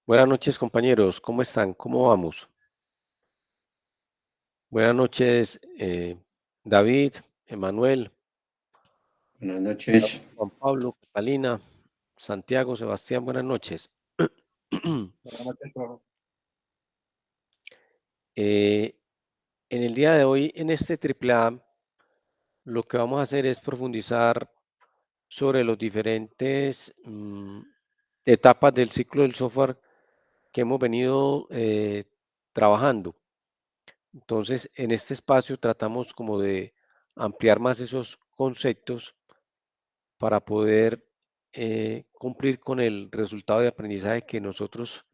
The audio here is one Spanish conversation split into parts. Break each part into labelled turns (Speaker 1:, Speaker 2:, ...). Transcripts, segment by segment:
Speaker 1: Buenas noches, compañeros. ¿Cómo están? ¿Cómo vamos? Buenas noches, David, Emanuel,
Speaker 2: Buenas noches.
Speaker 1: Juan Pablo, Catalina, Santiago, Sebastián. Buenas noches.
Speaker 2: Buenas noches, profe.
Speaker 1: Eh, en el día de hoy, en este AAA, lo que vamos a hacer es profundizar sobre los diferentes etapas del ciclo del software que hemos venido trabajando. Entonces, en este espacio tratamos como de ampliar más esos conceptos para poder cumplir con el resultado de aprendizaje que nosotros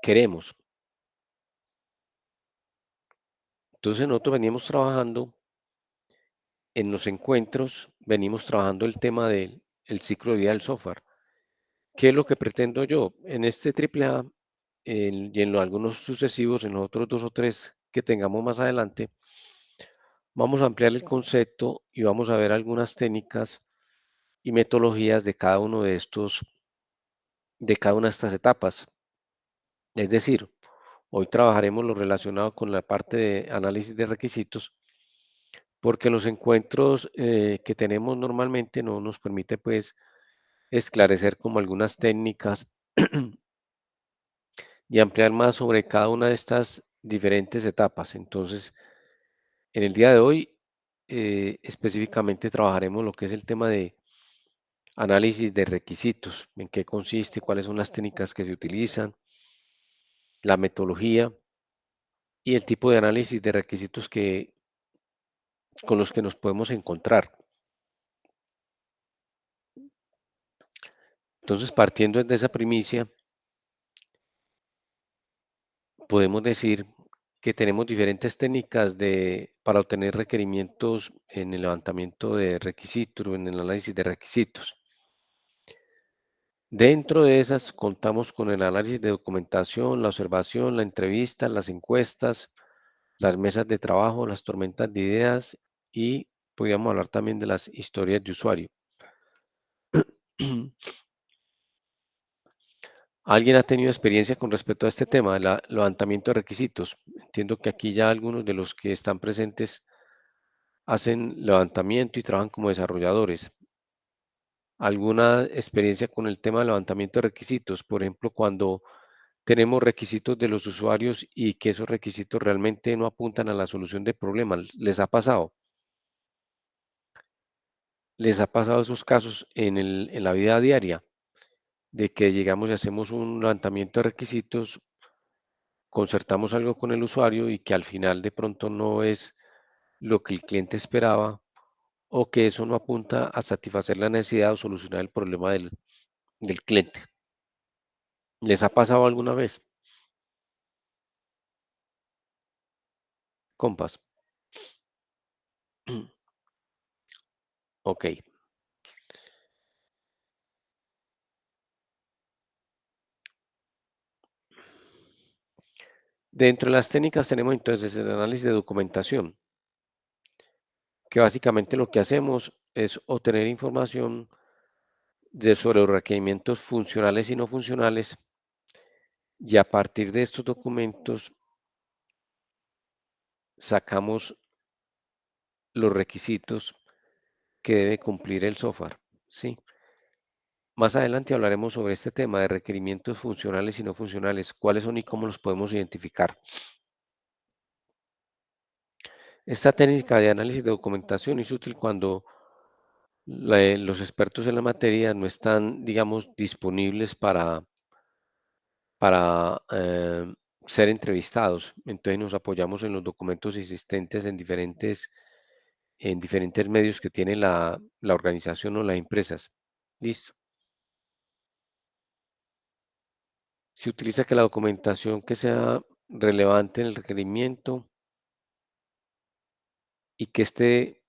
Speaker 1: queremos. Entonces, nosotros veníamos trabajando en los encuentros, venimos trabajando el tema del el ciclo de vida del software. ¿Qué es lo que pretendo yo? En este AAA y en algunos sucesivos, en los otros dos o tres que tengamos más adelante, vamos a ampliar el concepto y vamos a ver algunas técnicas y metodologías de cada uno de estos, de cada una de estas etapas. Es decir, hoy trabajaremos lo relacionado con la parte de análisis de requisitos, porque los encuentros que tenemos normalmente no nos permite pues esclarecer como algunas técnicas y ampliar más sobre cada una de estas diferentes etapas. Entonces, en el día de hoy específicamente trabajaremos lo que es el tema de análisis de requisitos, en qué consiste, cuáles son las técnicas que se utilizan, la metodología y el tipo de análisis de requisitos con los que nos podemos encontrar. Entonces, partiendo de esa primicia, podemos decir que tenemos diferentes técnicas para obtener requerimientos en el levantamiento de requisitos o en el análisis de requisitos. Dentro de esas contamos con el análisis de documentación, la observación, la entrevista, las encuestas, las mesas de trabajo, las tormentas de ideas y podríamos hablar también de las historias de usuario. ¿Alguien ha tenido experiencia con respecto a este tema, el levantamiento de requisitos? Entiendo que aquí ya algunos de los que están presentes hacen levantamiento y trabajan como desarrolladores. ¿Alguna experiencia con el tema de levantamiento de requisitos? Por ejemplo, cuando tenemos requisitos de los usuarios y que esos requisitos realmente no apuntan a la solución de problemas. ¿Les ha pasado? ¿Les ha pasado esos casos en la vida diaria? De que llegamos y hacemos un levantamiento de requisitos, concertamos algo con el usuario y que al final de pronto no es lo que el cliente esperaba o que eso no apunta a satisfacer la necesidad o solucionar el problema del cliente. ¿Les ha pasado alguna vez? Compas. Ok. Dentro de las técnicas tenemos entonces el análisis de documentación, que básicamente lo que hacemos es obtener información sobre los requerimientos funcionales y no funcionales y a partir de estos documentos sacamos los requisitos que debe cumplir el software, ¿sí? Más adelante hablaremos sobre este tema de requerimientos funcionales y no funcionales, cuáles son y cómo los podemos identificar. Esta técnica de análisis de documentación es útil cuando los expertos en la materia no están, digamos, disponibles para ser entrevistados. Entonces nos apoyamos en los documentos existentes en diferentes medios que tiene la organización o las empresas. Listo. Se utiliza que la documentación que sea relevante en el requerimiento y que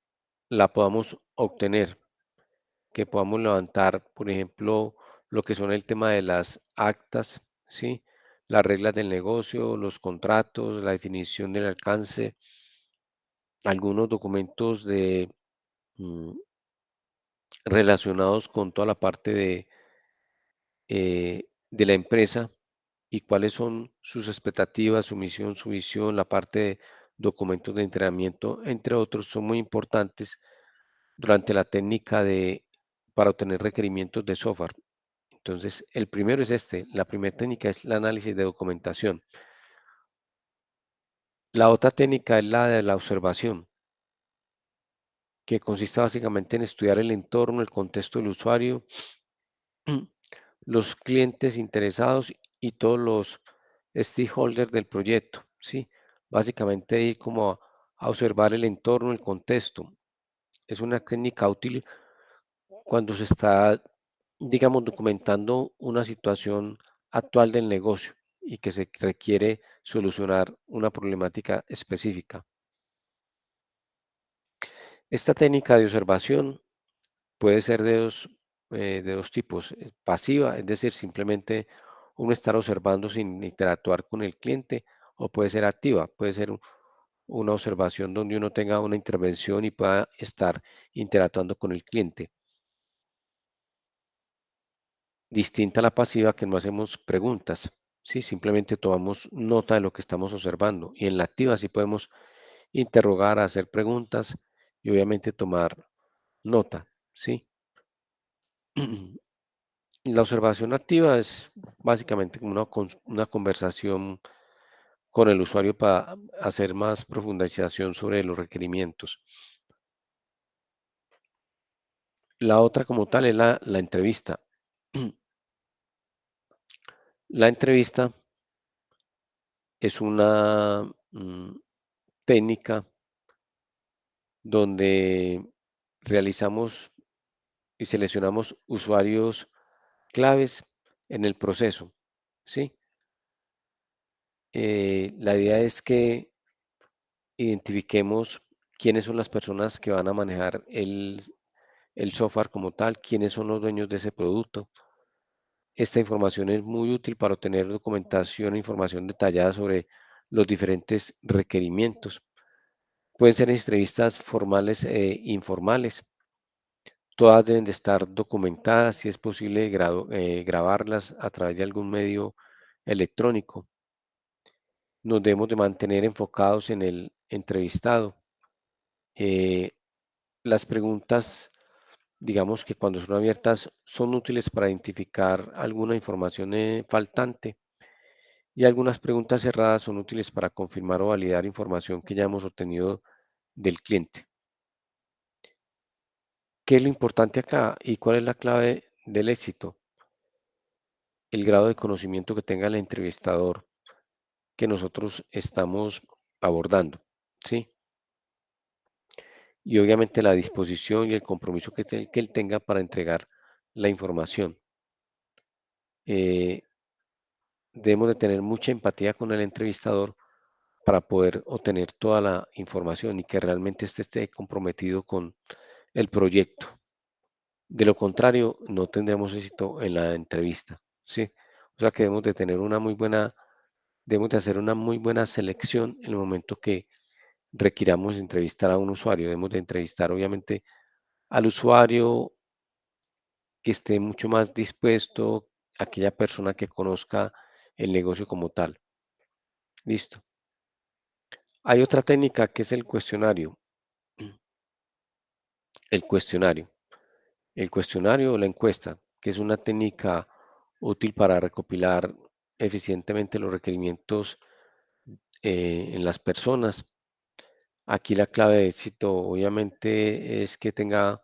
Speaker 1: la podamos obtener, que podamos levantar, por ejemplo, lo que son el tema de las actas, ¿sí? Las reglas del negocio, los contratos, la definición del alcance, algunos documentos mm, relacionados con toda la parte de la empresa, y cuáles son sus expectativas, su misión, su visión, la parte de documentos de entrenamiento, entre otros, son muy importantes durante la técnica para obtener requerimientos de software. Entonces, el primero es la primera técnica es el análisis de documentación. La otra técnica es la de la observación, que consiste básicamente en estudiar el entorno, el contexto del usuario, los clientes interesados y todos los stakeholders del proyecto, ¿sí? Básicamente ir como a observar el entorno, el contexto. Es una técnica útil cuando se está, digamos, documentando una situación actual del negocio y que se requiere solucionar una problemática específica. Esta técnica de observación puede ser de dos tipos. Pasiva, es decir, simplemente uno estar observando sin interactuar con el cliente, o puede ser activa, puede ser una observación donde uno tenga una intervención y pueda estar interactuando con el cliente. Distinta a la pasiva, que no hacemos preguntas, ¿sí? Simplemente tomamos nota de lo que estamos observando. Y en la activa sí podemos interrogar, hacer preguntas y obviamente tomar nota, ¿sí? La observación activa es básicamente como una conversación con el usuario para hacer más profundización sobre los requerimientos. La otra como tal es la entrevista. La entrevista es una técnica donde realizamos y seleccionamos usuarios claves en el proceso, ¿sí? La idea es que identifiquemos quiénes son las personas que van a manejar el software como tal, quiénes son los dueños de ese producto. Esta información es muy útil para obtener documentación e información detallada sobre los diferentes requerimientos. Pueden ser entrevistas formales e informales. Todas deben de estar documentadas, si es posible grabarlas a través de algún medio electrónico. Nos debemos de mantener enfocados en el entrevistado. Eh, las preguntas, digamos que cuando son abiertas, son útiles para identificar alguna información faltante, y algunas preguntas cerradas son útiles para confirmar o validar información que ya hemos obtenido del cliente. ¿Qué es lo importante acá y cuál es la clave del éxito? El grado de conocimiento que tenga el entrevistador que nosotros estamos abordando, ¿sí? Y obviamente la disposición y el compromiso que él tenga para entregar la información. Eh, Debemos de tener mucha empatía con el entrevistador para poder obtener toda la información y que realmente esté comprometido con el proyecto. De lo contrario, no tendremos éxito en la entrevista, ¿sí? O sea que debemos de tener debemos de hacer una muy buena selección en el momento que requiramos entrevistar a un usuario. Debemos de entrevistar obviamente al usuario que esté mucho más dispuesto, aquella persona que conozca el negocio como tal. Listo. Hay otra técnica que es el cuestionario. El cuestionario. El cuestionario o la encuesta, que es una técnica útil para recopilar eficientemente los requerimientos en las personas. Aquí la clave de éxito obviamente es que tenga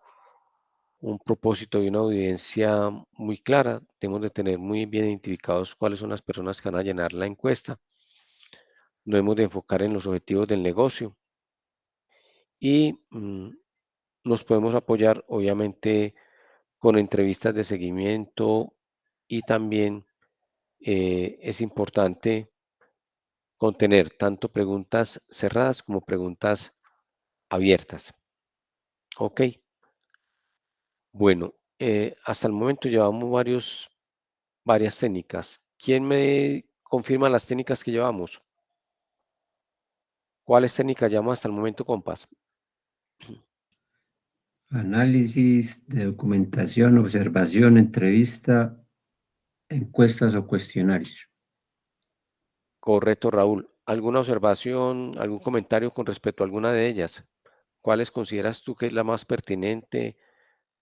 Speaker 1: un propósito y una audiencia muy clara. Tenemos de tener muy bien identificados cuáles son las personas que van a llenar la encuesta. Nos debemos de enfocar en los objetivos del negocio y nos podemos apoyar obviamente con entrevistas de seguimiento, y también es importante contener tanto preguntas cerradas como preguntas abiertas. Ok, bueno, hasta el momento llevamos varias técnicas. ¿Quién me confirma las técnicas que llevamos? ¿Cuáles técnicas llevamos hasta el momento, compas?
Speaker 2: Análisis de documentación, observación, entrevista, encuestas o cuestionarios.
Speaker 1: Correcto, Raúl. ¿Alguna observación, algún comentario con respecto a alguna de ellas? ¿Cuáles consideras tú que es la más pertinente?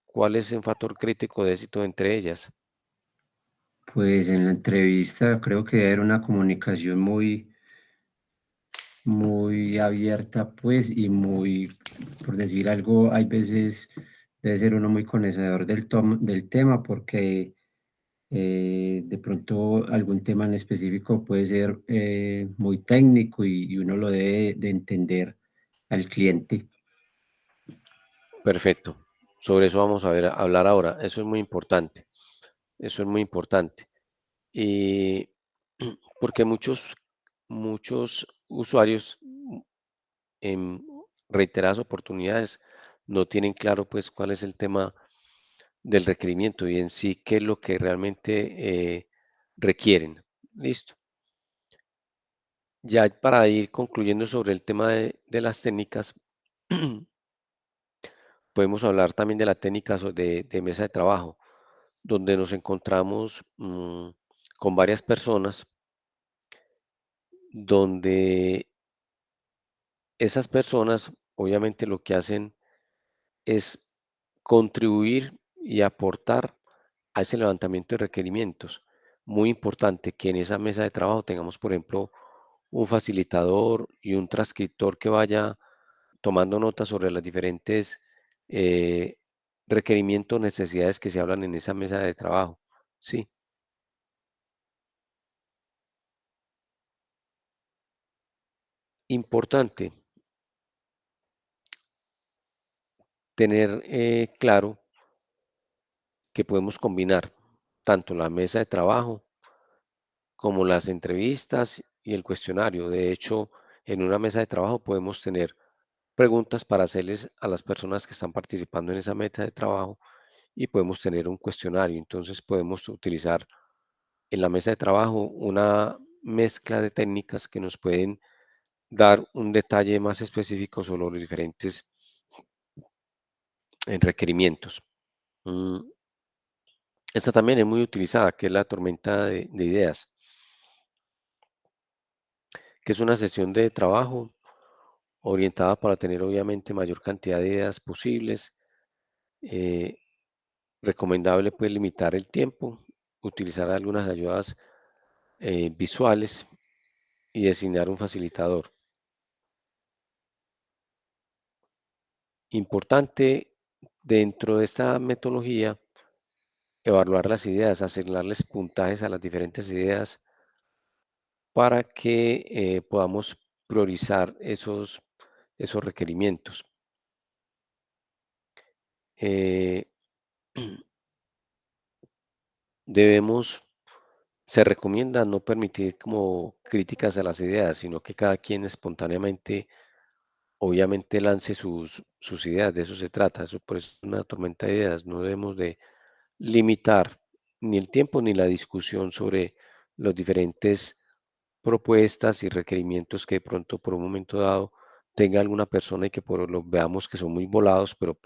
Speaker 1: ¿Cuál es el factor crítico de éxito entre ellas?
Speaker 2: Pues en la entrevista creo que era una comunicación muy abierta, pues, y muy, por decir algo, hay veces debe ser uno muy conocedor del tema porque de pronto algún tema en específico puede ser muy técnico y uno lo debe de entender al cliente.
Speaker 1: Perfecto. Sobre eso vamos a ver, a hablar ahora. Eso es muy importante. Eso es muy importante. Y porque muchos usuarios en reiteradas oportunidades no tienen claro pues cuál es el tema del requerimiento y en sí qué es lo que realmente requieren. Listo. Ya para ir concluyendo sobre el tema de las técnicas, podemos hablar también de la técnica de mesa de trabajo, donde nos encontramos con varias personas, donde esas personas obviamente lo que hacen es contribuir y aportar a ese levantamiento de requerimientos. Muy importante que en esa mesa de trabajo tengamos, por ejemplo, un facilitador y un transcriptor que vaya tomando notas sobre las diferentes eh, requerimientos, necesidades que se hablan en esa mesa de trabajo. Sí, importante tener claro que podemos combinar tanto la mesa de trabajo como las entrevistas y el cuestionario. De hecho, en una mesa de trabajo podemos tener preguntas para hacerles a las personas que están participando en esa mesa de trabajo y podemos tener un cuestionario. Entonces podemos utilizar en la mesa de trabajo una mezcla de técnicas que nos pueden dar un detalle más específico sobre los diferentes requerimientos. Mm, Esta también es muy utilizada, que es la tormenta de ideas, que es una sesión de trabajo orientada para tener obviamente mayor cantidad de ideas posibles. eh, Recomendable pues limitar el tiempo, utilizar algunas ayudas visuales y designar un facilitador. Importante dentro de esta metodología evaluar las ideas, asignarles puntajes a las diferentes ideas para que podamos priorizar esos requerimientos. Eh, debemos, se recomienda no permitir como críticas a las ideas, sino que cada quien espontáneamente, obviamente, lance sus ideas. De eso se trata. Eso por eso es una tormenta de ideas. No debemos de limitar ni el tiempo ni la discusión sobre los diferentes propuestas y requerimientos que de pronto por un momento dado tenga alguna persona y que por lo veamos que son muy volados, pero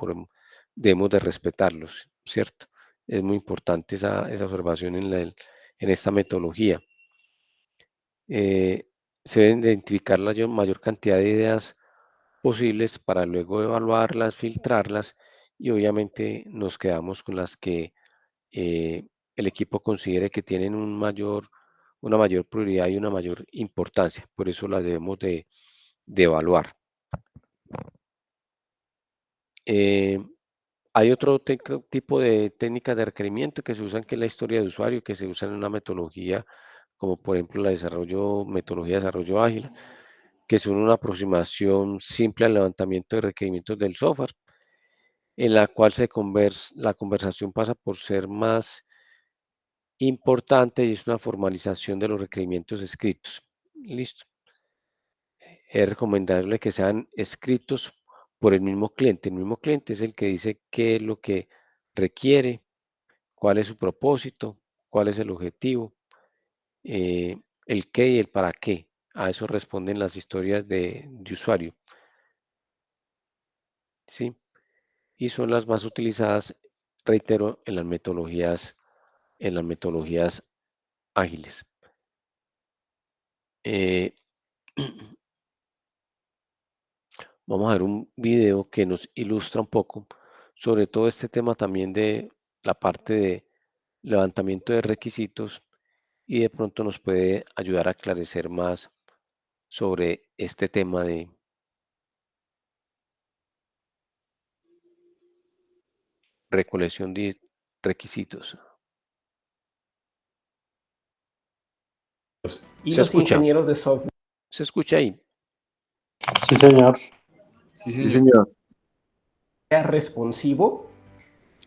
Speaker 1: debemos de respetarlos, ¿cierto? Es muy importante esa observación en esta metodología. Eh, Se deben identificar la mayor cantidad de ideas posibles para luego evaluarlas, filtrarlas y obviamente nos quedamos con las que eh, el equipo considere que tienen una mayor prioridad y una mayor importancia. Por eso las debemos de evaluar. Eh, Hay otro tipo de técnicas de requerimiento que se usan, que es la historia de usuario, que se usa en una metodología, como por ejemplo metodología de desarrollo ágil, que son una aproximación simple al levantamiento de requerimientos del software, en la cual la conversación pasa por ser más importante y es una formalización de los requerimientos escritos. Listo. Es recomendable que sean escritos por el mismo cliente. El mismo cliente es el que dice qué es lo que requiere, cuál es su propósito, cuál es el objetivo, eh, el qué y el para qué. A eso responden las historias de usuario, ¿sí? Y son las más utilizadas, reitero, en las metodologías ágiles. Eh, Vamos a ver un video que nos ilustra un poco sobre todo este tema también de la parte de levantamiento de requisitos y de pronto nos puede ayudar a aclarecer más sobre este tema de recolección de requisitos.
Speaker 3: Y
Speaker 1: ¿Se
Speaker 3: los
Speaker 1: escucha?
Speaker 3: ingenieros de software.
Speaker 1: ¿Se escucha ahí?
Speaker 4: Sí, señor.
Speaker 5: Sí, señor.
Speaker 3: Sea responsivo.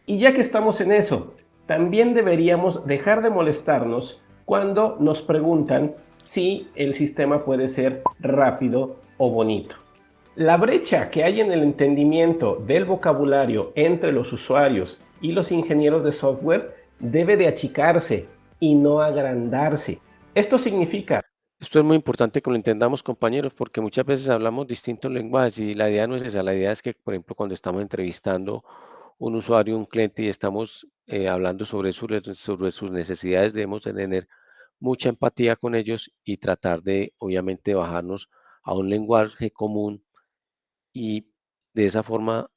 Speaker 3: Y ya que estamos en eso, también deberíamos dejar de molestarnos cuando nos preguntan si el sistema puede ser rápido o bonito. La brecha que hay en el entendimiento del vocabulario entre los usuarios y los ingenieros de software debe de achicarse y no agrandarse. Esto significa...
Speaker 1: Esto es muy importante que lo entendamos, compañeros, porque muchas veces hablamos distintos lenguajes y la idea no es esa. La idea es que, por ejemplo, cuando estamos entrevistando un usuario, un cliente y estamos hablando sobre sus necesidades, debemos de tener mucha empatía con ellos y tratar de, obviamente, bajarnos a un lenguaje común y de esa forma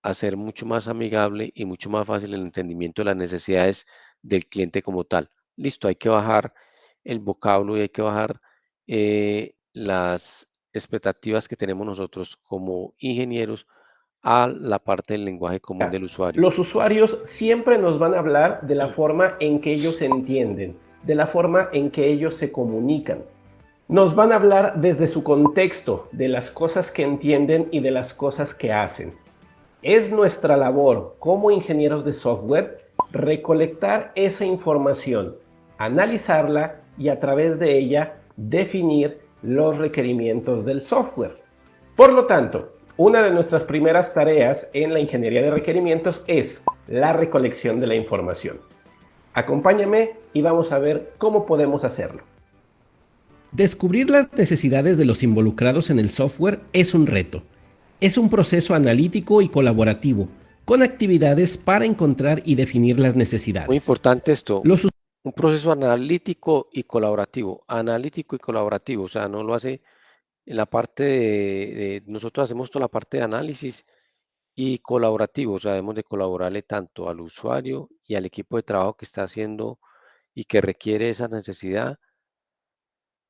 Speaker 1: hacer mucho más amigable y mucho más fácil el entendimiento de las necesidades del cliente como tal. Listo, hay que bajar el vocablo y hay que bajar las expectativas que tenemos nosotros como ingenieros a la parte del lenguaje común del usuario.
Speaker 3: Los usuarios siempre nos van a hablar de la forma en que ellos entienden, de la forma en que ellos se comunican. Nos van a hablar desde su contexto, de las cosas que entienden y de las cosas que hacen. Es nuestra labor como ingenieros de software recolectar esa información, analizarla y a través de ella definir los requerimientos del software. Por lo tanto, una de nuestras primeras tareas en la ingeniería de requerimientos es la recolección de la información. Acompáñame y vamos a ver cómo podemos hacerlo.
Speaker 6: Descubrir las necesidades de los involucrados en el software es un reto. Es un proceso analítico y colaborativo, con actividades para encontrar y definir las necesidades.
Speaker 1: Muy importante esto, un proceso analítico y colaborativo. Analítico y colaborativo, o sea, no lo hace en la parte nosotros hacemos toda la parte de análisis y colaborativo, o sea, debemos de colaborarle tanto al usuario y al equipo de trabajo que está haciendo y que requiere esa necesidad.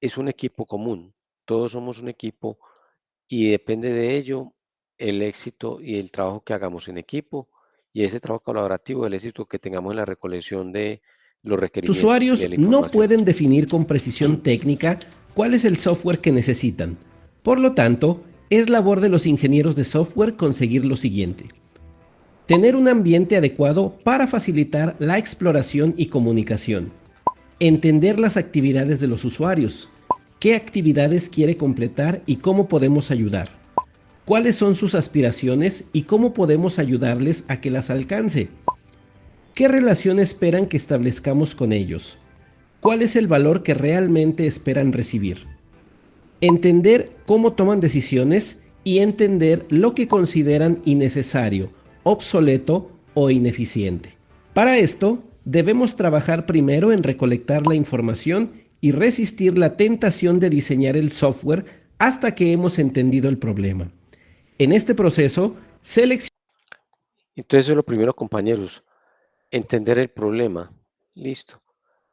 Speaker 1: Es un equipo común, todos somos un equipo y depende de ello el éxito y el trabajo que hagamos en equipo y ese trabajo colaborativo, el éxito que tengamos en la recolección de los requerimientos.
Speaker 6: Los usuarios no pueden definir con precisión técnica cuál es el software que necesitan. Por lo tanto, es labor de los ingenieros de software conseguir lo siguiente: tener un ambiente adecuado para facilitar la exploración y comunicación, entender las actividades de los usuarios, qué actividades quiere completar y cómo podemos ayudar, cuáles son sus aspiraciones y cómo podemos ayudarles a que las alcance, qué relación esperan que establezcamos con ellos, cuál es el valor que realmente esperan recibir, entender cómo toman decisiones y entender lo que consideran innecesario, obsoleto o ineficiente. Para esto, debemos trabajar primero en recolectar la información y resistir la tentación de diseñar el software hasta que hemos entendido el problema. En este proceso,
Speaker 1: Entonces, eso es lo primero, compañeros, entender el problema, listo,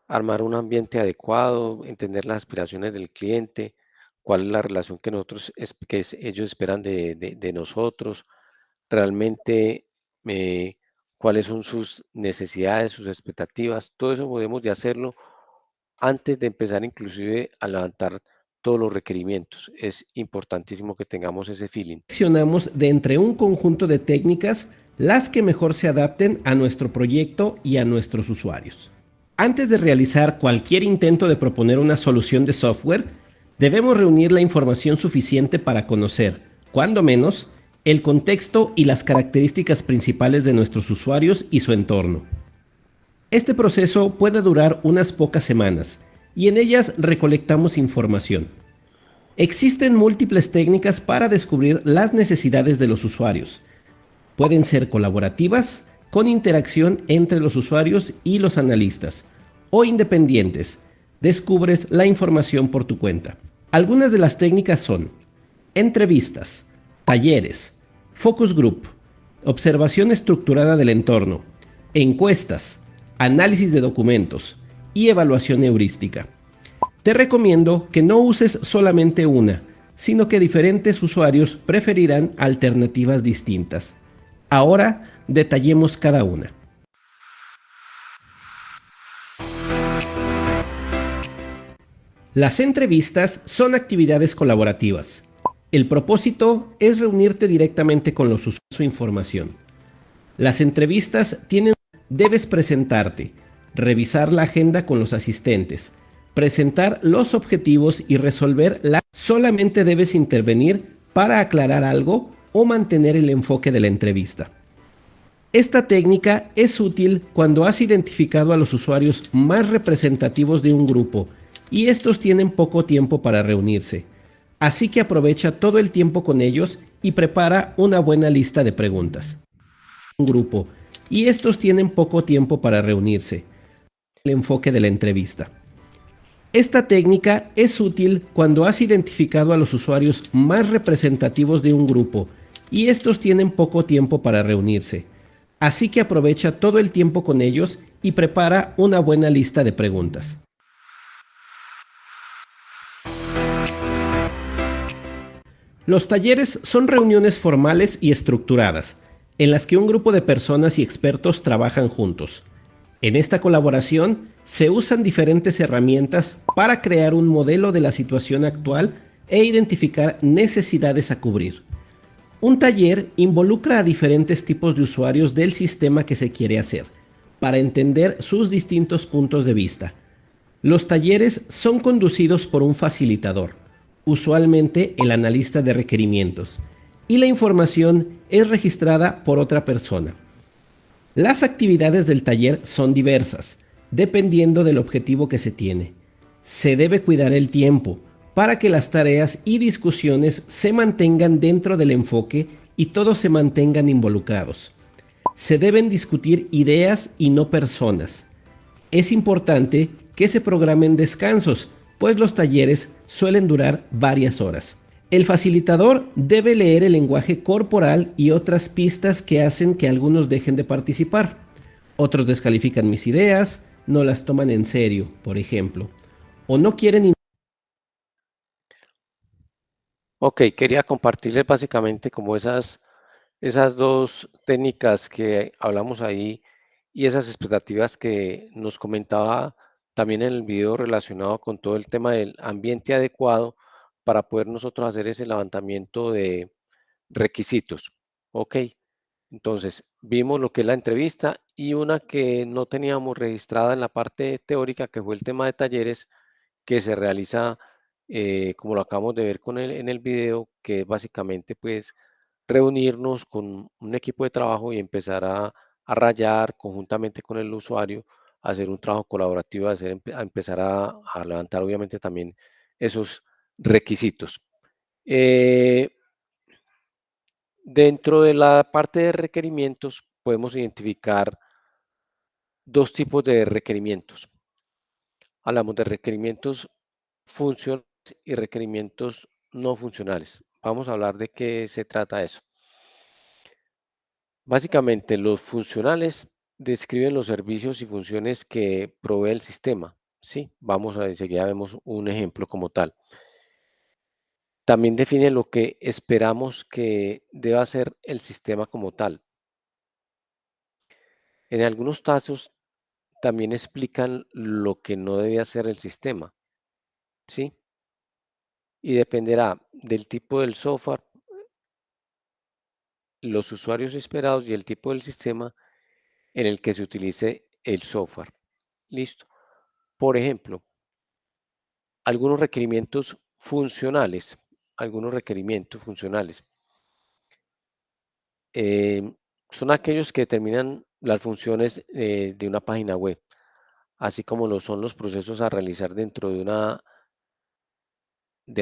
Speaker 1: armar un ambiente adecuado, entender las aspiraciones del cliente, cuál es la relación que ellos esperan de nosotros, realmente cuáles son sus necesidades, sus expectativas, todo eso podemos de hacerlo antes de empezar inclusive a levantar todos los requerimientos. Es importantísimo que tengamos ese feeling.
Speaker 6: Seleccionamos de entre un conjunto de técnicas las que mejor se adapten a nuestro proyecto y a nuestros usuarios. Antes de realizar cualquier intento de proponer una solución de software, debemos reunir la información suficiente para conocer, cuando menos, el contexto y las características principales de nuestros usuarios y su entorno. Este proceso puede durar unas pocas semanas y en ellas recolectamos información. Existen múltiples técnicas para descubrir las necesidades de los usuarios. Pueden ser colaborativas, con interacción entre los usuarios y los analistas, o independientes, descubres la información por tu cuenta. Algunas de las técnicas son entrevistas, talleres, focus group, observación estructurada del entorno, encuestas, análisis de documentos y evaluación heurística. Te recomiendo que no uses solamente una, sino que diferentes usuarios preferirán alternativas distintas. Ahora detallemos cada una. Las entrevistas son actividades colaborativas. El propósito es reunirte directamente con los usuarios su información. Las entrevistas debes presentarte, revisar la agenda con los asistentes, presentar los objetivos y solamente debes intervenir para aclarar algo o mantener el enfoque de la entrevista. Esta técnica es útil cuando has identificado a los usuarios más representativos de un grupo y estos tienen poco tiempo para reunirse. Así que aprovecha todo el tiempo con ellos y prepara una buena lista de preguntas. El enfoque de la entrevista. Esta técnica es útil cuando has identificado a los usuarios más representativos de un grupo y estos tienen poco tiempo para reunirse. Así que aprovecha todo el tiempo con ellos y prepara una buena lista de preguntas. Los talleres son reuniones formales y estructuradas, en las que un grupo de personas y expertos trabajan juntos. En esta colaboración se usan diferentes herramientas para crear un modelo de la situación actual e identificar necesidades a cubrir. Un taller involucra a diferentes tipos de usuarios del sistema que se quiere hacer, para entender sus distintos puntos de vista. Los talleres son conducidos por un facilitador, usualmente el analista de requerimientos, y la información es registrada por otra persona. Las actividades del taller son diversas, dependiendo del objetivo que se tiene. Se debe cuidar el tiempo para que las tareas y discusiones se mantengan dentro del enfoque y todos se mantengan involucrados. Se deben discutir ideas y no personas. Es importante que se programen descansos, pues los talleres suelen durar varias horas. El facilitador debe leer el lenguaje corporal y otras pistas que hacen que algunos dejen de participar. Otros descalifican mis ideas, no las toman en serio, por ejemplo, o no quieren.
Speaker 1: Ok, quería compartirles básicamente como esas dos técnicas que hablamos ahí y esas expectativas que nos comentaba también en el video relacionado con todo el tema del ambiente adecuado para poder nosotros hacer ese levantamiento de requisitos. Ok, entonces vimos lo que es la entrevista y una que no teníamos registrada en la parte teórica, que fue el tema de talleres que se realiza, como lo acabamos de ver en el video, que es básicamente pues reunirnos con un equipo de trabajo y empezar a rayar conjuntamente con el usuario, a hacer un trabajo colaborativo, a empezar a levantar obviamente también esos requisitos. Dentro de la parte de requerimientos podemos identificar dos tipos de requerimientos. Hablamos de requerimientos funcionales y requerimientos no funcionales. Vamos a hablar de qué se trata eso. Básicamente, los funcionales describen los servicios y funciones que provee el sistema. Sí, vamos a enseguida vemos un ejemplo como tal. También define lo que esperamos que deba hacer el sistema como tal. En algunos casos también explican lo que no debe hacer el sistema. ¿Sí? Y dependerá del tipo del software, los usuarios esperados y el tipo del sistema en el que se utilice el software. Listo. Por ejemplo, algunos requerimientos funcionales. Son aquellos que determinan las funciones de una página web, así como lo son los procesos a realizar dentro de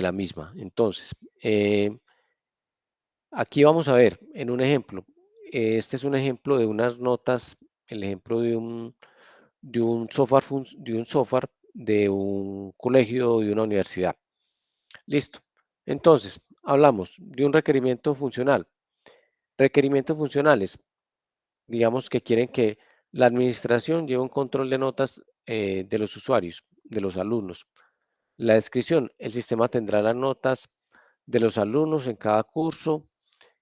Speaker 1: la misma. Entonces, aquí vamos a ver en un ejemplo. Este es un ejemplo de unas notas, el ejemplo de un software de un colegio o de una universidad. Listo. Entonces, hablamos de un requerimiento funcional. Requerimientos funcionales, digamos que quieren que la administración lleve un control de notas de los usuarios, de los alumnos. La descripción, el sistema tendrá las notas de los alumnos en cada curso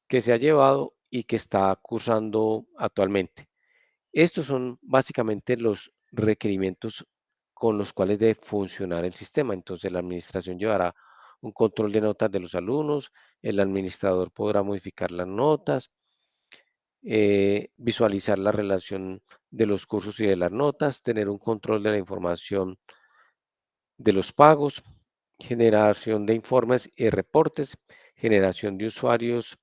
Speaker 1: que se ha llevado y que está cursando actualmente. Estos son básicamente los requerimientos con los cuales debe funcionar el sistema. Entonces, la administración llevará un control de notas de los alumnos, el administrador podrá modificar las notas, visualizar la relación de los cursos y de las notas, tener un control de la información de los pagos, generación de informes y reportes, generación de usuarios,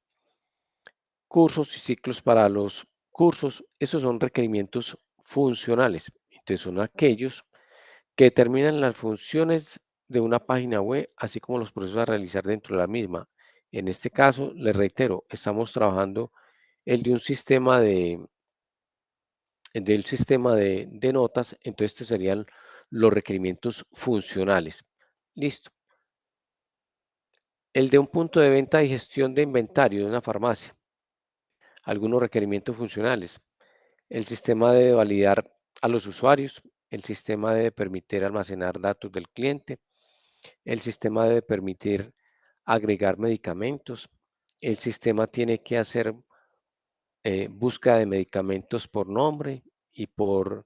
Speaker 1: cursos y ciclos para los cursos. Esos son requerimientos funcionales. Entonces son aquellos que determinan las funciones de una página web, así como los procesos a realizar dentro de la misma. En este caso, les reitero, estamos trabajando el de un sistema de notas, entonces estos serían los requerimientos funcionales. Listo. El de un punto de venta y gestión de inventario de una farmacia. Algunos requerimientos funcionales. El sistema debe validar a los usuarios. El sistema debe permitir almacenar datos del cliente. El sistema debe permitir agregar medicamentos. El sistema tiene que hacer búsqueda de medicamentos por nombre y por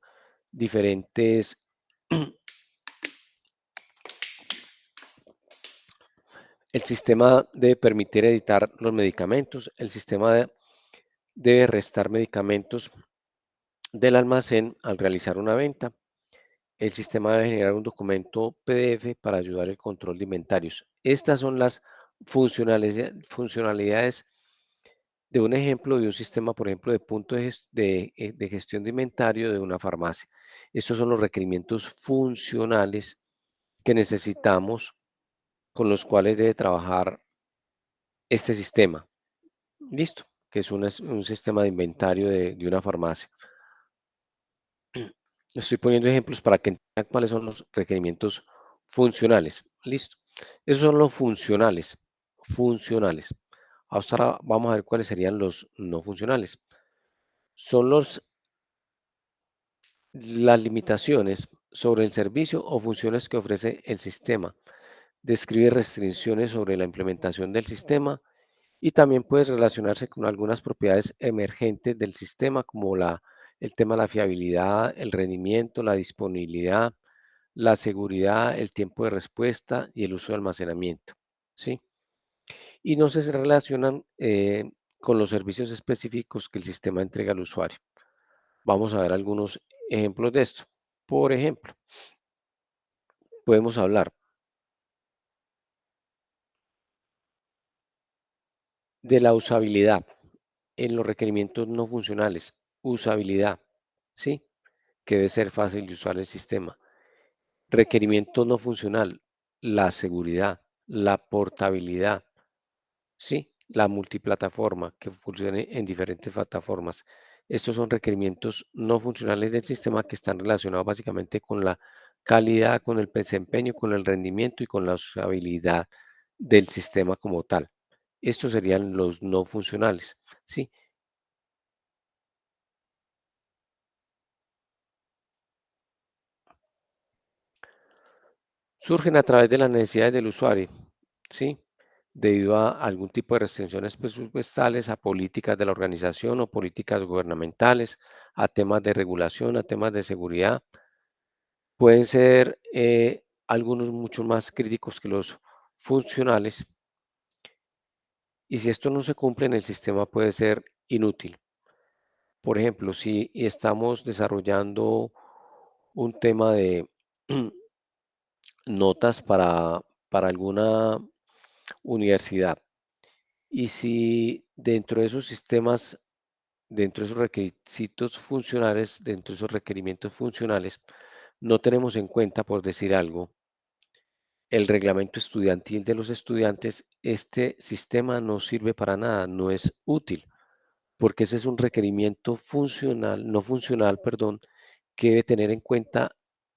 Speaker 1: diferentes. El sistema debe permitir editar los medicamentos. El sistema debe restar medicamentos del almacén al realizar una venta. El sistema debe generar un documento PDF para ayudar al control de inventarios. Estas son las funcionalidades de un ejemplo de un sistema, por ejemplo, de punto de gestión de inventario de una farmacia. Estos son los requerimientos funcionales que necesitamos, con los cuales debe trabajar este sistema. Listo, que es un sistema de inventario de una farmacia. Estoy poniendo ejemplos para que entiendan cuáles son los requerimientos funcionales. Listo. Esos son los funcionales. Funcionales. Ahora vamos a ver cuáles serían los no funcionales. Son las limitaciones sobre el servicio o funciones que ofrece el sistema. Describe restricciones sobre la implementación del sistema y también puede relacionarse con algunas propiedades emergentes del sistema como el tema de la fiabilidad, el rendimiento, la disponibilidad, la seguridad, el tiempo de respuesta y el uso de almacenamiento, ¿sí? Y no se relacionan con los servicios específicos que el sistema entrega al usuario. Vamos a ver algunos ejemplos de esto. Por ejemplo, podemos hablar de la usabilidad en los requerimientos no funcionales. Usabilidad, ¿sí? Que debe ser fácil de usar el sistema. Requerimiento no funcional, la seguridad, la portabilidad, ¿sí? La multiplataforma, que funcione en diferentes plataformas. Estos son requerimientos no funcionales del sistema que están relacionados básicamente con la calidad, con el desempeño, con el rendimiento y con la usabilidad del sistema como tal. Estos serían los no funcionales, ¿sí? Surgen a través de las necesidades del usuario, ¿sí? Debido a algún tipo de restricciones presupuestales, a políticas de la organización o políticas gubernamentales, a temas de regulación, a temas de seguridad. Pueden ser algunos mucho más críticos que los funcionales. Y si esto no se cumple, el sistema puede ser inútil. Por ejemplo, si estamos desarrollando un tema de notas para alguna universidad. Y si dentro de esos sistemas, dentro de esos requisitos funcionales, dentro de esos requerimientos funcionales, no tenemos en cuenta, por decir algo, el reglamento estudiantil de los estudiantes, este sistema no sirve para nada, no es útil, porque ese es un requerimiento funcional, no funcional, perdón, que debe tener en cuenta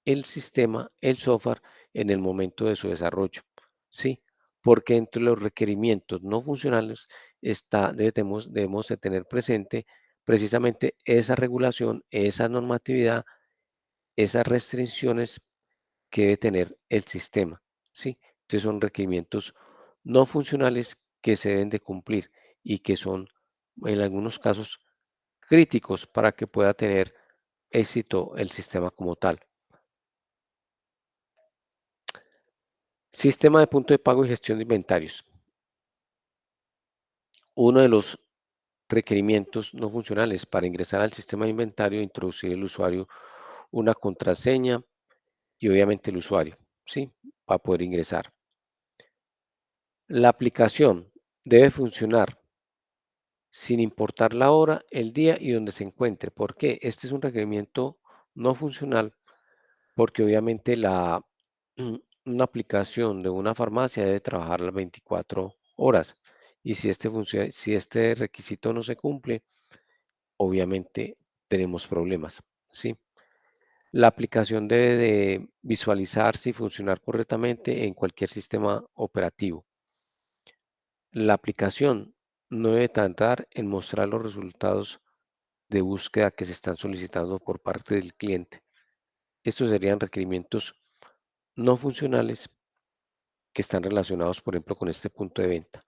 Speaker 1: el sistema, el software, en el momento de su desarrollo, ¿sí? Porque entre los requerimientos no funcionales debemos de tener presente precisamente esa regulación, esa normatividad, esas restricciones que debe tener el sistema, ¿sí? Entonces son requerimientos no funcionales que se deben de cumplir y que son en algunos casos críticos para que pueda tener éxito el sistema como tal. Sistema de punto de pago y gestión de inventarios. Uno de los requerimientos no funcionales para ingresar al sistema de inventario, introducir el usuario una contraseña y obviamente el usuario, ¿sí? Para poder ingresar. La aplicación debe funcionar sin importar la hora, el día y donde se encuentre. ¿Por qué? Este es un requerimiento no funcional porque obviamente una aplicación de una farmacia debe trabajar las 24 horas. Y si este requisito no se cumple, obviamente tenemos problemas, ¿sí? La aplicación debe de visualizarse y funcionar correctamente en cualquier sistema operativo. La aplicación no debe tardar en mostrar los resultados de búsqueda que se están solicitando por parte del cliente. Estos serían requerimientos no funcionales que están relacionados, por ejemplo, con este punto de venta.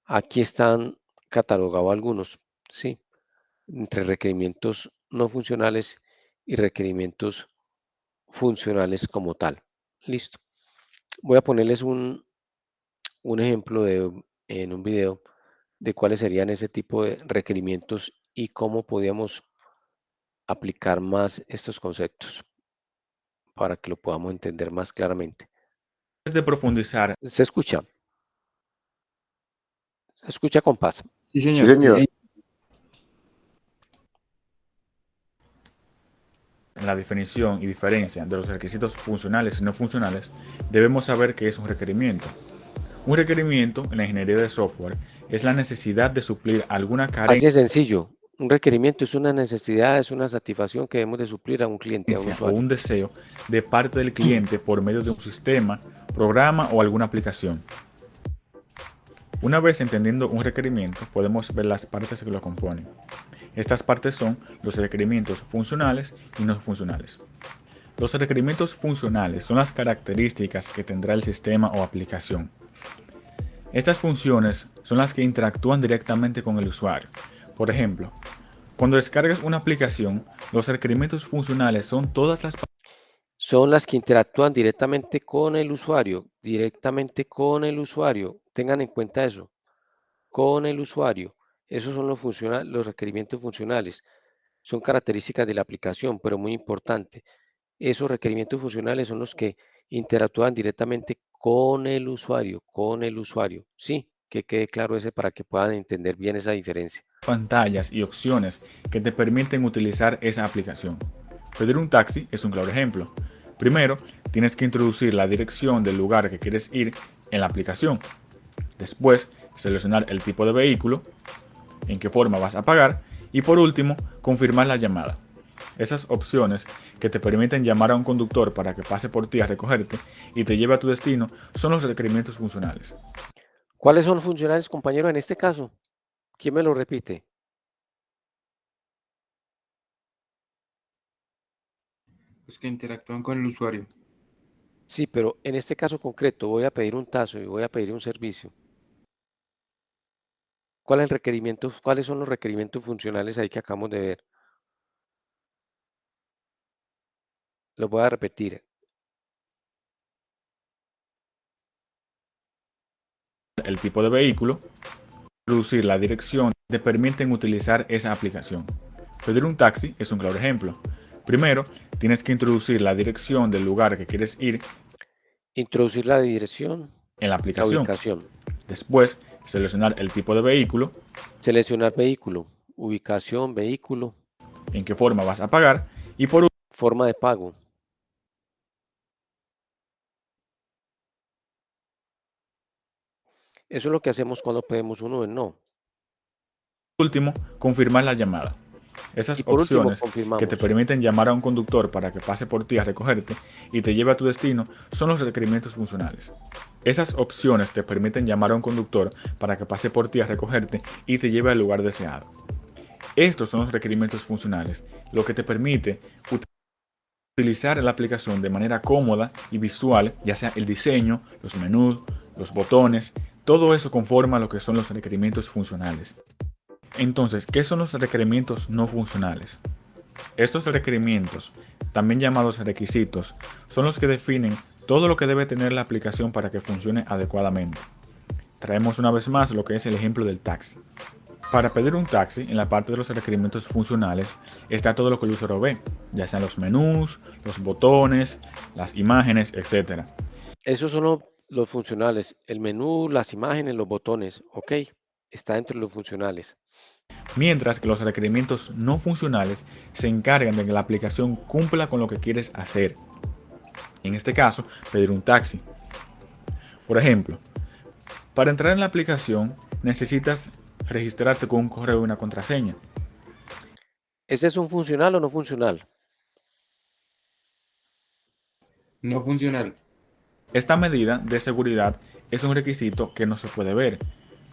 Speaker 1: Aquí están catalogados algunos, ¿sí? Entre requerimientos no funcionales y requerimientos funcionales como tal. Listo. Voy a ponerles un ejemplo en un video de cuáles serían ese tipo de requerimientos y cómo podíamos aplicar más estos conceptos para que lo podamos entender más claramente.
Speaker 7: De profundizar.
Speaker 1: ¿Se escucha? ¿Se escucha con paz?
Speaker 5: Sí,
Speaker 2: Sí,
Speaker 5: señor.
Speaker 7: En la definición y diferencia de los requisitos funcionales y no funcionales, debemos saber qué es un requerimiento. Un requerimiento en la ingeniería de software es la necesidad de suplir alguna
Speaker 1: Así
Speaker 7: carencia
Speaker 1: de sencillo. Un requerimiento es una necesidad, es una satisfacción que debemos de suplir a un cliente, a un
Speaker 7: o
Speaker 1: usuario.
Speaker 7: un deseo de parte del cliente por medio de un sistema, programa o alguna aplicación. Una vez entendiendo un requerimiento, podemos ver las partes que lo componen. Estas partes son los requerimientos funcionales y no funcionales. Los requerimientos funcionales son las características que tendrá el sistema o aplicación. Estas funciones son las que interactúan directamente con el usuario. Por ejemplo, cuando descargas una aplicación, los requerimientos funcionales son todas las
Speaker 1: Son las que interactúan directamente con el usuario, Tengan en cuenta eso, con el usuario. Esos son los requerimientos funcionales. Son características de la aplicación, pero muy importante. Esos requerimientos funcionales son los que interactúan directamente con el usuario, Sí, que quede claro ese para que puedan entender bien esa diferencia.
Speaker 7: pantallas y opciones que te permiten utilizar esa aplicación. Pedir un taxi es un claro ejemplo. Primero, tienes que introducir la dirección del lugar que quieres ir en la aplicación. Después, seleccionar el tipo de vehículo, en qué forma vas a pagar y por último, confirmar la llamada. Esas opciones que te permiten llamar a un conductor para que pase por ti a recogerte y te lleve a tu destino son los requerimientos funcionales.
Speaker 1: ¿Cuáles son funcionales, compañero, en este caso? ¿Quién me lo repite?
Speaker 5: Los que interactúan con el usuario.
Speaker 1: Sí, pero en este caso concreto voy a pedir un tazo y voy a pedir un servicio. ¿Cuáles son los requerimientos funcionales ahí que acabamos de ver? Los voy a repetir.
Speaker 7: El tipo de vehículo, introducir la dirección, te permiten utilizar esa aplicación. Pedir un taxi es un claro ejemplo. Primero, tienes que introducir la dirección del lugar que quieres ir
Speaker 1: Introducir la dirección,
Speaker 7: en la
Speaker 1: la
Speaker 7: aplicación.
Speaker 1: ubicación.
Speaker 7: Después, seleccionar el tipo de vehículo,
Speaker 1: Seleccionar vehículo, ubicación, vehículo,
Speaker 7: en qué forma vas a pagar y por
Speaker 1: forma de pago. Eso es lo que hacemos cuando pedimos uno en no.
Speaker 7: último, confirmar la llamada. Esas
Speaker 1: Y por último,
Speaker 7: opciones que te
Speaker 1: confirmamos.
Speaker 7: permiten llamar a un conductor para que pase por ti a recogerte y te lleve a tu destino son los requerimientos funcionales. Esas opciones te permiten llamar a un conductor para que pase por ti a recogerte y te lleve al lugar deseado. Estos son los requerimientos funcionales, lo que te permite utilizar la aplicación de manera cómoda y visual, ya sea el diseño, los menús, los botones, todo eso conforma lo que son los requerimientos funcionales. Entonces, ¿qué son los requerimientos no funcionales? Estos requerimientos, también llamados requisitos, son los que definen todo lo que debe tener la aplicación para que funcione adecuadamente. Traemos una vez más lo que es el ejemplo del taxi. Para pedir un taxi, en la parte de los requerimientos funcionales está todo lo que el usuario ve, ya sean los menús, los botones, las imágenes, etc.
Speaker 1: Esos son los funcionales. El menú, las imágenes, los botones. Ok, está dentro de los funcionales.
Speaker 7: Mientras que los requerimientos no funcionales se encargan de que la aplicación cumpla con lo que quieres hacer. En este caso, pedir un taxi. Por ejemplo, para entrar en la aplicación necesitas registrarte con un correo y una contraseña.
Speaker 1: ¿Ese es un funcional o no funcional?
Speaker 5: No funcional.
Speaker 7: Esta medida de seguridad es un requisito que no se puede ver,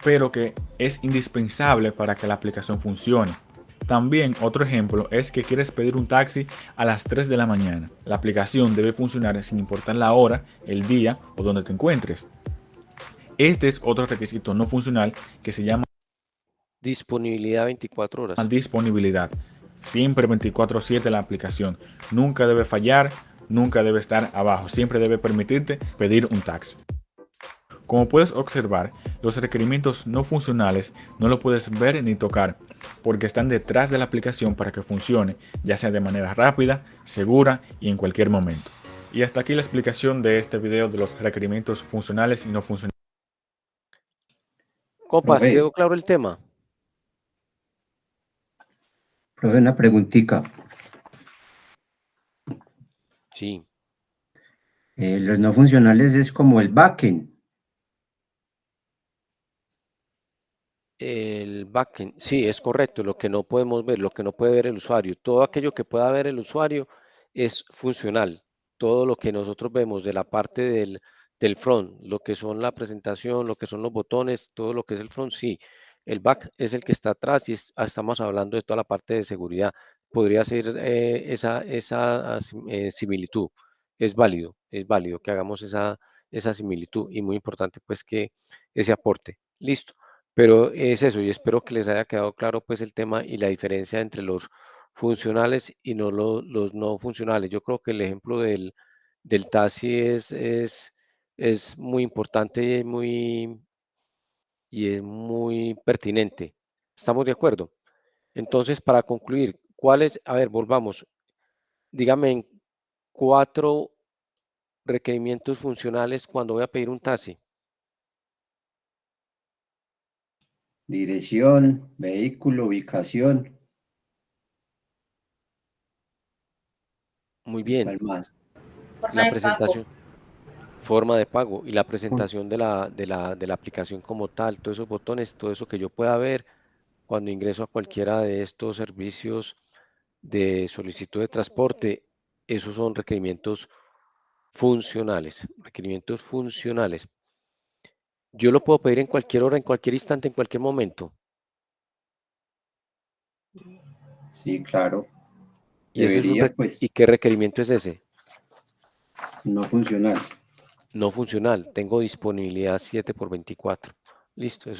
Speaker 7: pero que es indispensable para que la aplicación funcione. También otro ejemplo es que quieres pedir un taxi a las 3 de la mañana. La aplicación debe funcionar sin importar la hora, el día o donde te encuentres. Este es otro requisito no funcional que se llama
Speaker 1: Disponibilidad 24 horas.
Speaker 7: disponibilidad. Siempre 24/7 la aplicación. Nunca debe fallar, nunca debe estar abajo. Siempre debe permitirte pedir un taxi. Como puedes observar, los requerimientos no funcionales no lo puedes ver ni tocar, porque están detrás de la aplicación para que funcione, ya sea de manera rápida, segura y en cualquier momento. Y hasta aquí la explicación de este video de los requerimientos funcionales y no funcionales.
Speaker 1: Compas,
Speaker 2: Profe,
Speaker 1: ¿quedó claro el tema?
Speaker 2: profe, una preguntita.
Speaker 1: Sí.
Speaker 2: Los no funcionales es como el backend.
Speaker 1: El backend, sí, es correcto, lo que no podemos ver, lo que no puede ver el usuario. Todo aquello que pueda ver el usuario es funcional. Todo lo que nosotros vemos de la parte del front, lo que son la presentación, lo que son los botones, todo lo que es el front, sí. El back es el que está atrás y estamos hablando de toda la parte de seguridad. Podría ser esa similitud. Es válido que hagamos esa similitud y muy importante pues que ese aporte. Listo. Pero es eso, y espero que les haya quedado claro pues el tema y la diferencia entre los funcionales y no los no funcionales. Yo creo que el ejemplo del taxi es muy importante y es muy pertinente. ¿Estamos de acuerdo? Entonces, para concluir, ¿cuáles? A ver, volvamos. Dígame en 4 requerimientos funcionales cuando voy a pedir un taxi.
Speaker 2: Dirección, vehículo, ubicación.
Speaker 1: Muy
Speaker 2: ¿Y
Speaker 1: bien.
Speaker 2: cuál más?
Speaker 1: La presentación. Forma de pago y la presentación de la aplicación como tal, todos esos botones, todo eso que yo pueda ver cuando ingreso a cualquiera de estos servicios de solicitud de transporte, esos son requerimientos funcionales, requerimientos funcionales. Yo lo puedo pedir en cualquier hora, en cualquier instante, en cualquier momento.
Speaker 2: Sí, claro.
Speaker 1: Y ese es
Speaker 2: Debería, pues,
Speaker 1: ¿y qué requerimiento es ese?
Speaker 2: no funcional.
Speaker 1: No funcional, tengo disponibilidad 7/24. Listo,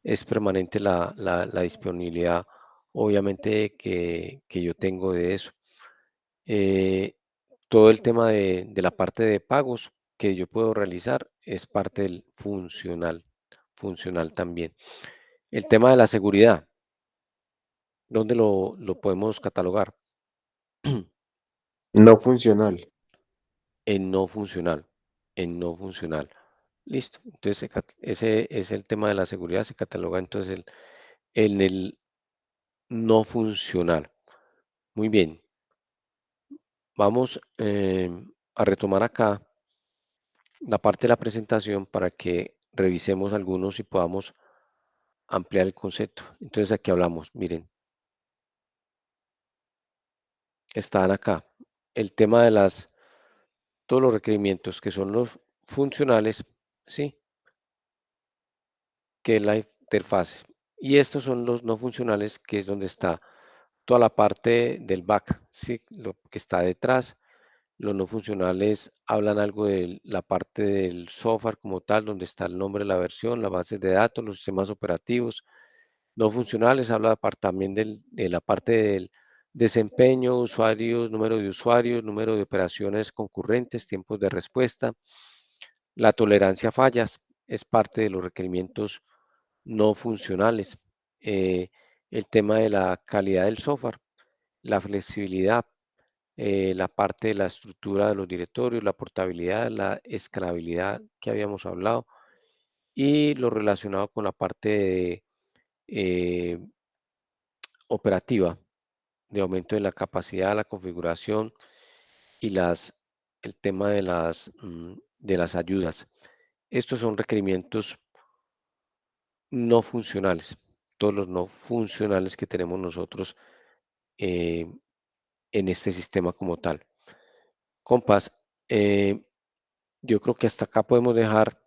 Speaker 1: es permanente la disponibilidad, obviamente, que yo tengo de eso. Todo el tema de la parte de pagos que yo puedo realizar es parte del funcional también. El tema de la seguridad, ¿dónde lo podemos catalogar?
Speaker 8: No funcional.
Speaker 1: En no funcional, en no funcional. Listo. Entonces, ese es el tema de la seguridad, se cataloga entonces en el no funcional. Muy bien. Vamos a retomar acá la parte de la presentación para que revisemos algunos y podamos ampliar el concepto. Entonces, aquí hablamos, miren, están acá. El tema de todos los requerimientos que son los funcionales, ¿sí? Que es la interfaz. Y estos son los no funcionales, que es donde está toda la parte del back, ¿sí? Lo que está detrás. Los no funcionales hablan algo de la parte del software como tal, donde está el nombre de la versión, las bases de datos, los sistemas operativos. No funcionales habla también de la parte del desempeño, usuarios, número de operaciones concurrentes, tiempos de respuesta. La tolerancia a fallas es parte de los requerimientos no funcionales. El tema de la calidad del software, la flexibilidad, la parte de la estructura de los directorios, la portabilidad, la escalabilidad que habíamos hablado y lo relacionado con la parte de, operativa, de aumento de la capacidad, la configuración y el tema de las ayudas. Estos son requerimientos no funcionales, todos los no funcionales que tenemos nosotros en este sistema como tal. Compas, yo creo que hasta acá podemos dejar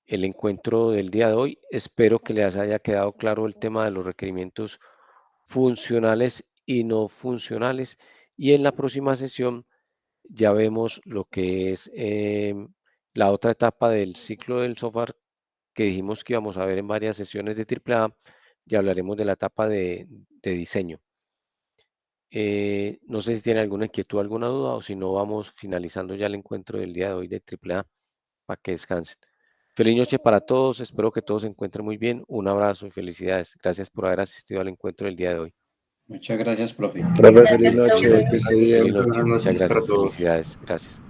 Speaker 1: el encuentro del día de hoy. Espero que les haya quedado claro el tema de los requerimientos funcionales y no funcionales. Y en la próxima sesión ya vemos lo que es la otra etapa del ciclo del software que dijimos que íbamos a ver en varias sesiones de AAA. Ya hablaremos de la etapa de diseño. No sé si tienen alguna inquietud, alguna duda, o si no, vamos finalizando ya el encuentro del día de hoy de AAA para que descansen. Feliz noche para todos, espero que todos se encuentren muy bien. Un abrazo y felicidades. Gracias por haber asistido al encuentro del día de hoy.
Speaker 2: Muchas gracias, profe.
Speaker 3: Profe, feliz noche, que esté
Speaker 1: Feliz
Speaker 3: bien.
Speaker 1: noche,
Speaker 5: Buenas
Speaker 1: muchas
Speaker 5: noches para
Speaker 1: gracias,
Speaker 5: todos.
Speaker 1: felicidades, gracias.